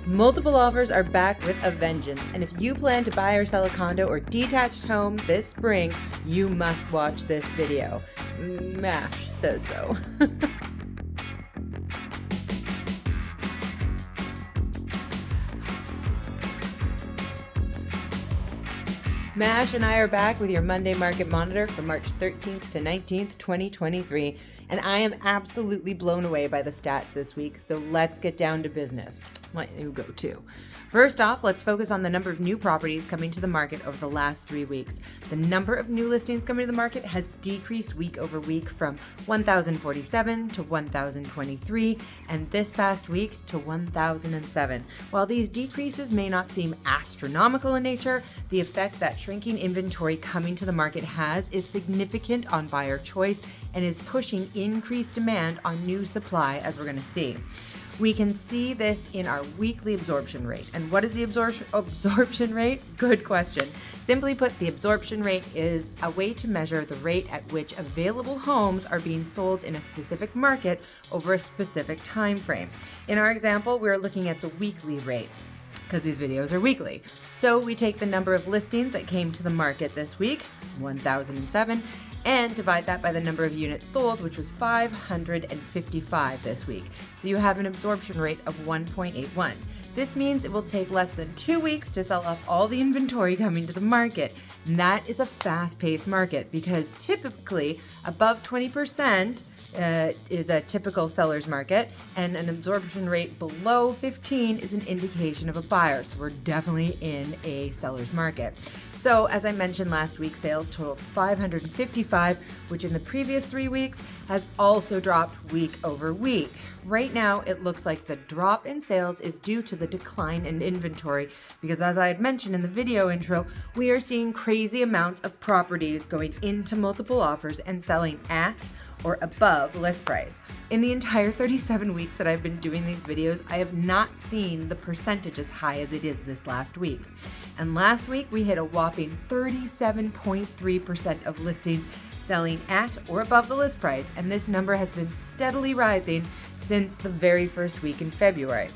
Multiple offers are back with a vengeance, and if you plan to buy or sell a condo or detached home this spring, you must watch this video. MASH says so. MASH and I are back with your Monday Market Monitor for March 13th to 19th, 2023, and I am absolutely blown away by the stats this week, so let's get down to business. Let you go too. First off, let's focus on the number of new properties coming to the market over the last 3 weeks. The number of new listings coming to the market has decreased week over week from 1,047 to 1,023, and this past week to 1,007. While these decreases may not seem astronomical in nature, the effect that shrinking inventory coming to the market has is significant on buyer choice and is pushing increased demand on new supply, as we're going to see. We can see this in our weekly absorption rate. And what is the absorption rate? Good question. Simply put, the absorption rate is a way to measure the rate at which available homes are being sold in a specific market over a specific time frame. In our example, we're looking at the weekly rate, because these videos are weekly. So we take the number of listings that came to the market this week, 1,007, and divide that by the number of units sold, which was 555 this week. So you have an absorption rate of 1.81. This means it will take less than 2 weeks to sell off all the inventory coming to the market. And that is a fast-paced market because typically above 20% is a typical seller's market, and an absorption rate below 15 is an indication of a buyer. So we're definitely in a seller's market. So as I mentioned last week, sales totaled 555, which in the previous 3 weeks has also dropped week over week. Right now, it looks like the drop in sales is due to the decline in inventory because, as I had mentioned in the video intro, we are seeing crazy amounts of properties going into multiple offers and selling at or above list price. In the entire 37 weeks that I've been doing these videos, I have not seen the percentage as high as it is this last week. And last week, we hit a whopping 37.3% of listings selling at or above the list price, and this number has been steadily rising since the very first week in February.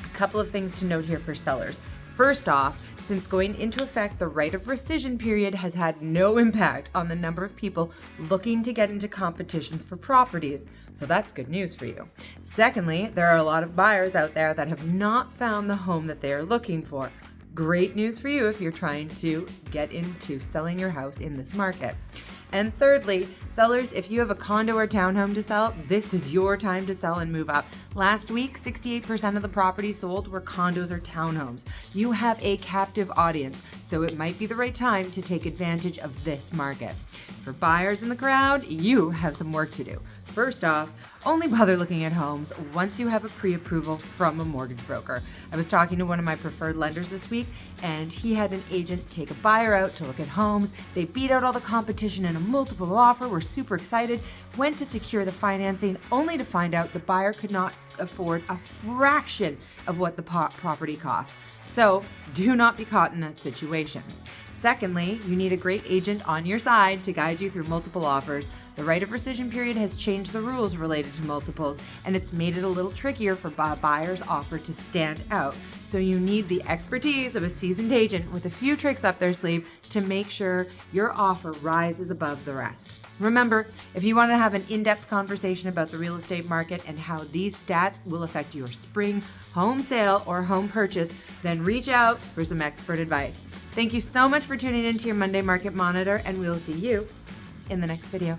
A couple of things to note here for sellers. First off, since going into effect, the right of rescission period has had no impact on the number of people looking to get into competitions for properties. So that's good news for you. Secondly, there are a lot of buyers out there that have not found the home that they are looking for. Great news for you if you're trying to get into selling your house in this market. And thirdly, sellers, if you have a condo or townhome to sell, this is your time to sell and move up. Last week, 68% of the properties sold were condos or townhomes. You have a captive audience, so it might be the right time to take advantage of this market. For buyers in the crowd, you have some work to do. First off, only bother looking at homes once you have a pre-approval from a mortgage broker. I was talking to one of my preferred lenders this week, and he had an agent take a buyer out to look at homes. They beat out all the competition in a multiple offer, were super excited, went to secure the financing, only to find out the buyer could not afford a fraction of what the property cost. So do not be caught in that situation. Secondly, you need a great agent on your side to guide you through multiple offers. The right of rescission period has changed the rules related to multiples, and it's made it a little trickier for a buyer's offer to stand out. So you need the expertise of a seasoned agent with a few tricks up their sleeve to make sure your offer rises above the rest. Remember, if you want to have an in-depth conversation about the real estate market and how these stats will affect your spring home sale or home purchase, then reach out for some expert advice. Thank you so much for tuning into your Monday Market Monitor, and we will see you in the next video.